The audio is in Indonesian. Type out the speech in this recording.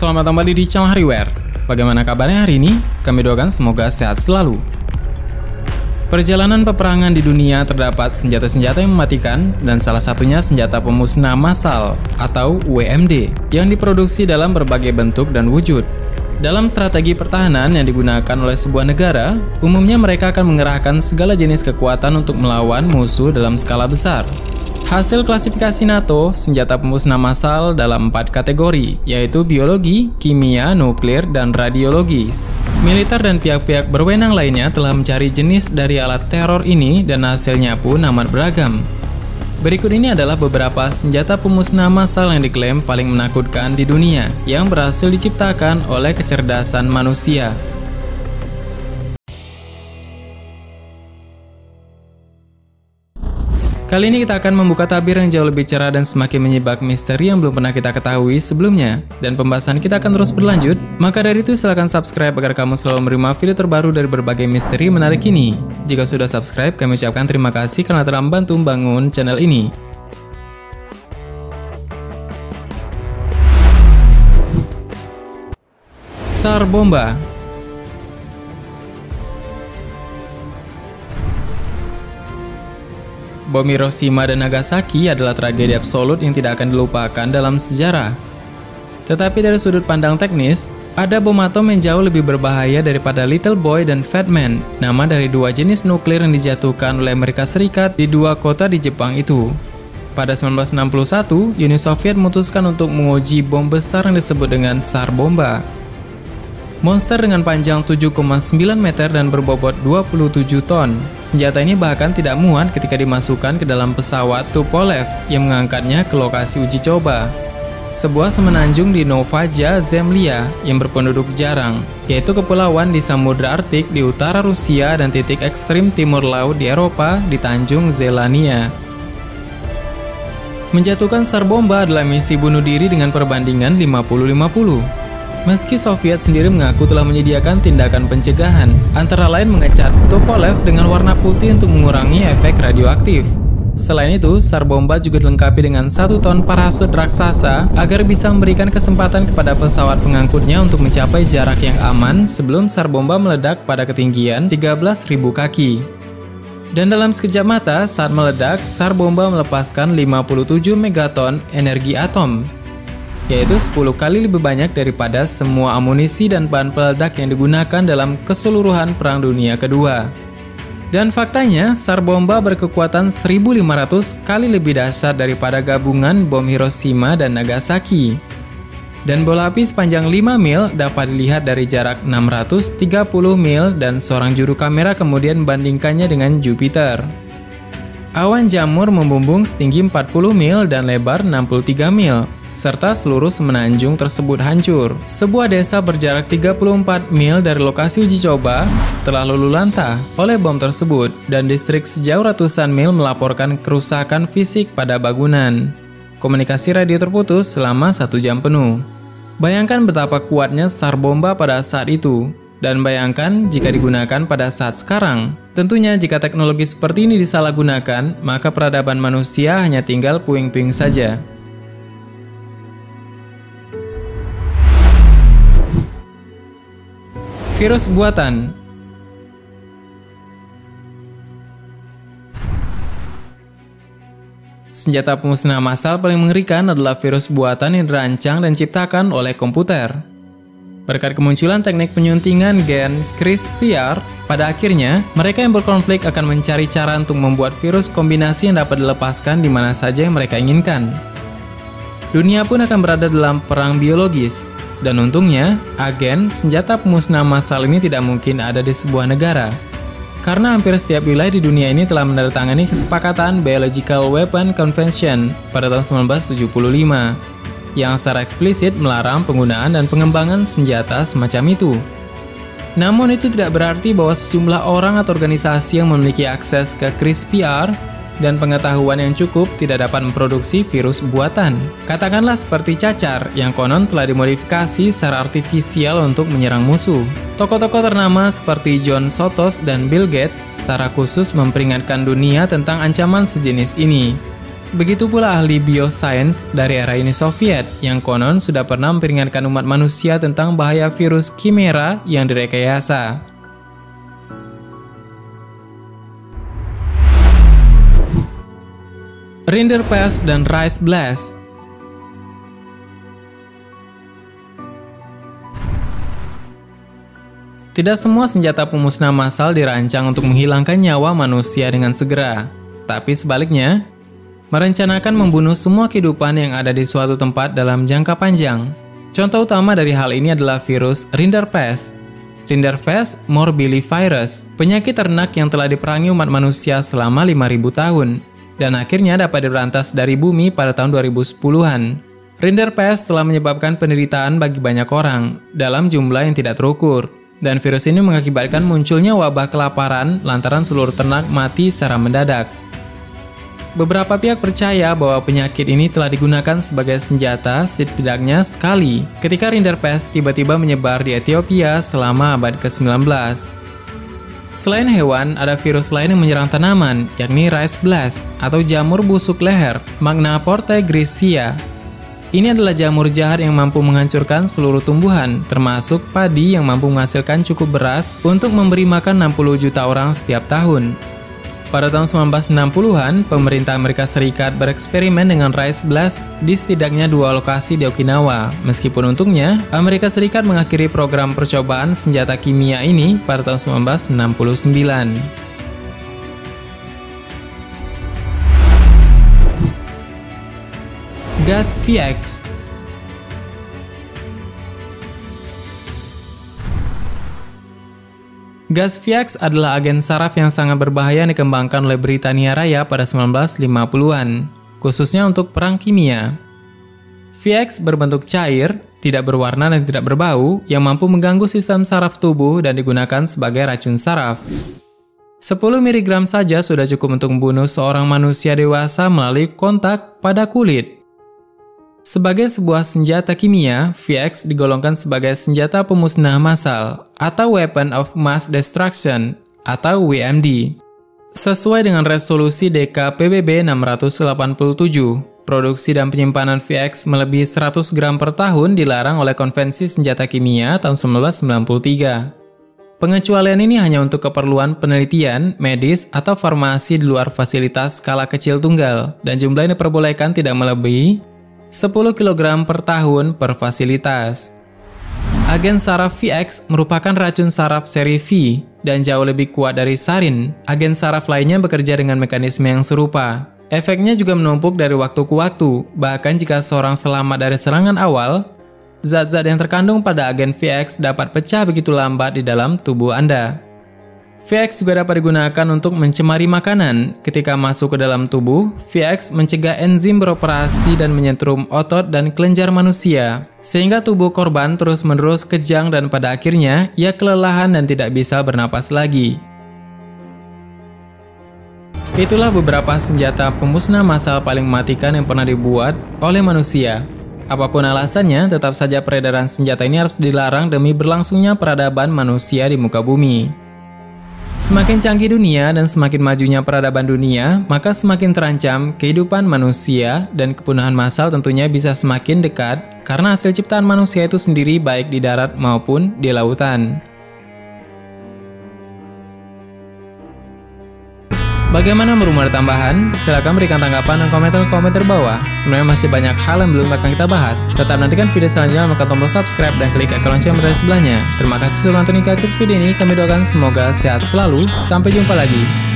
selamat kembali di channel Hardware. Bagaimana kabarnya hari ini? Kami doakan semoga sehat selalu. Perjalanan peperangan di dunia terdapat senjata-senjata yang mematikan dan salah satunya senjata pemusnah massal atau WMD yang diproduksi dalam berbagai bentuk dan wujud. Dalam strategi pertahanan yang digunakan oleh sebuah negara, umumnya mereka akan mengerahkan segala jenis kekuatan untuk melawan musuh dalam skala besar. Hasil klasifikasi NATO, senjata pemusnah massal dalam 4 kategori, yaitu biologi, kimia, nuklir, dan radiologis. Militer dan pihak-pihak berwenang lainnya telah mencari jenis dari alat teror ini dan hasilnya pun amat beragam. Berikut ini adalah beberapa senjata pemusnah massal yang diklaim paling menakutkan di dunia, yang berhasil diciptakan oleh kecerdasan manusia. Kali ini kita akan membuka tabir yang jauh lebih cerah dan semakin menyibak misteri yang belum pernah kita ketahui sebelumnya. Dan pembahasan kita akan terus berlanjut, maka dari itu silahkan subscribe agar kamu selalu menerima video terbaru dari berbagai misteri menarik ini. Jika sudah subscribe, kami ucapkan terima kasih karena telah membantu membangun channel ini. Tsar Bomba. Bom Hiroshima dan Nagasaki adalah tragedi absolut yang tidak akan dilupakan dalam sejarah. Tetapi dari sudut pandang teknis, ada bom atom yang jauh lebih berbahaya daripada Little Boy dan Fat Man, nama dari dua jenis nuklir yang dijatuhkan oleh Amerika Serikat di dua kota di Jepang itu. Pada 1961, Uni Soviet memutuskan untuk menguji bom besar yang disebut dengan Tsar Bomba. Monster dengan panjang 7,9 meter dan berbobot 27 ton. Senjata ini bahkan tidak muat ketika dimasukkan ke dalam pesawat Tupolev yang mengangkatnya ke lokasi uji coba. Sebuah semenanjung di Novaya Zemlya yang berpenduduk jarang, yaitu kepulauan di Samudra Arktik di utara Rusia dan titik ekstrim timur laut di Eropa di Tanjung Zelania. Menjatuhkan Tsar Bomba adalah misi bunuh diri dengan perbandingan 50-50. Meski Soviet sendiri mengaku telah menyediakan tindakan pencegahan, antara lain mengecat Tupolev dengan warna putih untuk mengurangi efek radioaktif. Selain itu, Tsar Bomba juga dilengkapi dengan 1 ton parasut raksasa agar bisa memberikan kesempatan kepada pesawat pengangkutnya untuk mencapai jarak yang aman sebelum Tsar Bomba meledak pada ketinggian 13.000 kaki. Dan dalam sekejap mata, saat meledak, Tsar Bomba melepaskan 57 megaton energi atom, yaitu 10 kali lebih banyak daripada semua amunisi dan bahan peledak yang digunakan dalam keseluruhan Perang Dunia Kedua. Dan faktanya, Tsar Bomba berkekuatan 1.500 kali lebih dahsyat daripada gabungan bom Hiroshima dan Nagasaki. Dan bola api sepanjang 5 mil dapat dilihat dari jarak 630 mil dan seorang juru kamera kemudian membandingkannya dengan Jupiter. Awan jamur membumbung setinggi 40 mil dan lebar 63 mil. Serta seluruh semenanjung tersebut hancur. Sebuah desa berjarak 34 mil dari lokasi uji coba telah luluh lantah oleh bom tersebut dan distrik sejauh ratusan mil melaporkan kerusakan fisik pada bangunan. Komunikasi radio terputus selama 1 jam penuh. Bayangkan betapa kuatnya Tsar Bomba pada saat itu. Dan bayangkan jika digunakan pada saat sekarang. Tentunya jika teknologi seperti ini disalahgunakan, maka peradaban manusia hanya tinggal puing-puing saja. Virus buatan. Senjata pemusnah massal paling mengerikan adalah virus buatan yang dirancang dan diciptakan oleh komputer. Berkat kemunculan teknik penyuntingan gen CRISPR, pada akhirnya mereka yang berkonflik akan mencari cara untuk membuat virus kombinasi yang dapat dilepaskan di mana saja yang mereka inginkan. Dunia pun akan berada dalam perang biologis. Dan untungnya, agen senjata pemusnah massal ini tidak mungkin ada di sebuah negara. Karena hampir setiap wilayah di dunia ini telah menandatangani kesepakatan Biological Weapon Convention pada tahun 1975, yang secara eksplisit melarang penggunaan dan pengembangan senjata semacam itu. Namun itu tidak berarti bahwa sejumlah orang atau organisasi yang memiliki akses ke CRISPR dan pengetahuan yang cukup tidak dapat memproduksi virus buatan. Katakanlah seperti cacar yang konon telah dimodifikasi secara artifisial untuk menyerang musuh. Tokoh-tokoh ternama seperti John Sotos dan Bill Gates secara khusus memperingatkan dunia tentang ancaman sejenis ini. Begitu pula ahli bioscience dari era Uni Soviet yang konon sudah pernah memperingatkan umat manusia tentang bahaya virus Chimera yang direkayasa. Rinderpest dan Rice Blast. Tidak semua senjata pemusnah massal dirancang untuk menghilangkan nyawa manusia dengan segera, tapi sebaliknya, merencanakan membunuh semua kehidupan yang ada di suatu tempat dalam jangka panjang. Contoh utama dari hal ini adalah virus Rinderpest. Rinderpest morbillivirus, penyakit ternak yang telah diperangi umat manusia selama 5.000 tahun, dan akhirnya dapat diberantas dari bumi pada tahun 2010-an. Rinderpest telah menyebabkan penderitaan bagi banyak orang, dalam jumlah yang tidak terukur. Dan virus ini mengakibatkan munculnya wabah kelaparan lantaran seluruh ternak mati secara mendadak. Beberapa pihak percaya bahwa penyakit ini telah digunakan sebagai senjata setidaknya sekali ketika Rinderpest tiba-tiba menyebar di Ethiopia selama abad ke-19. Selain hewan, ada virus lain yang menyerang tanaman, yakni Rice Blast atau jamur busuk leher, Magnaporte gricia. Ini adalah jamur jahat yang mampu menghancurkan seluruh tumbuhan, termasuk padi yang mampu menghasilkan cukup beras untuk memberi makan 60 juta orang setiap tahun. Pada tahun 1960-an, pemerintah Amerika Serikat bereksperimen dengan Rice Blast di setidaknya 2 lokasi di Okinawa. Meskipun untungnya, Amerika Serikat mengakhiri program percobaan senjata kimia ini pada tahun 1969. Gas VX. Gas VX adalah agen saraf yang sangat berbahaya yang dikembangkan oleh Britania Raya pada 1950-an, khususnya untuk perang kimia. VX berbentuk cair, tidak berwarna dan tidak berbau, yang mampu mengganggu sistem saraf tubuh dan digunakan sebagai racun saraf. 10 mg saja sudah cukup untuk membunuh seorang manusia dewasa melalui kontak pada kulit. Sebagai sebuah senjata kimia, VX digolongkan sebagai senjata pemusnah massal atau Weapon of Mass Destruction atau WMD. Sesuai dengan resolusi DKPBB 687, produksi dan penyimpanan VX melebihi 100 gram per tahun dilarang oleh Konvensi Senjata Kimia tahun 1993. Pengecualian ini hanya untuk keperluan penelitian, medis, atau farmasi di luar fasilitas skala kecil tunggal, dan jumlah ini diperbolehkan tidak melebihi 10 kg per tahun per fasilitas. Agen saraf VX merupakan racun saraf seri V dan jauh lebih kuat dari sarin. Agen saraf lainnya bekerja dengan mekanisme yang serupa. Efeknya juga menumpuk dari waktu ke waktu, bahkan jika seorang selamat dari serangan awal, zat-zat yang terkandung pada agen VX dapat pecah begitu lambat di dalam tubuh Anda. VX juga dapat digunakan untuk mencemari makanan. Ketika masuk ke dalam tubuh, VX mencegah enzim beroperasi dan menyetrum otot dan kelenjar manusia, sehingga tubuh korban terus-menerus kejang dan pada akhirnya ia kelelahan dan tidak bisa bernapas lagi. Itulah beberapa senjata pemusnah massal paling mematikan yang pernah dibuat oleh manusia. Apapun alasannya, tetap saja peredaran senjata ini harus dilarang demi berlangsungnya peradaban manusia di muka bumi. Semakin canggih dunia dan semakin majunya peradaban dunia, maka semakin terancam kehidupan manusia dan kepunahan massal tentunya bisa semakin dekat karena hasil ciptaan manusia itu sendiri baik di darat maupun di lautan. Bagaimana menurut tambahan? Silahkan berikan tanggapan dan komentar-komentar bawah. Sebenarnya masih banyak hal yang belum akan kita bahas. Tetap nantikan video selanjutnya, menekan tombol subscribe dan klik ikon lonceng berada di sebelahnya. Terima kasih sudah nonton hingga akhir video ini. Kami doakan semoga sehat selalu. Sampai jumpa lagi.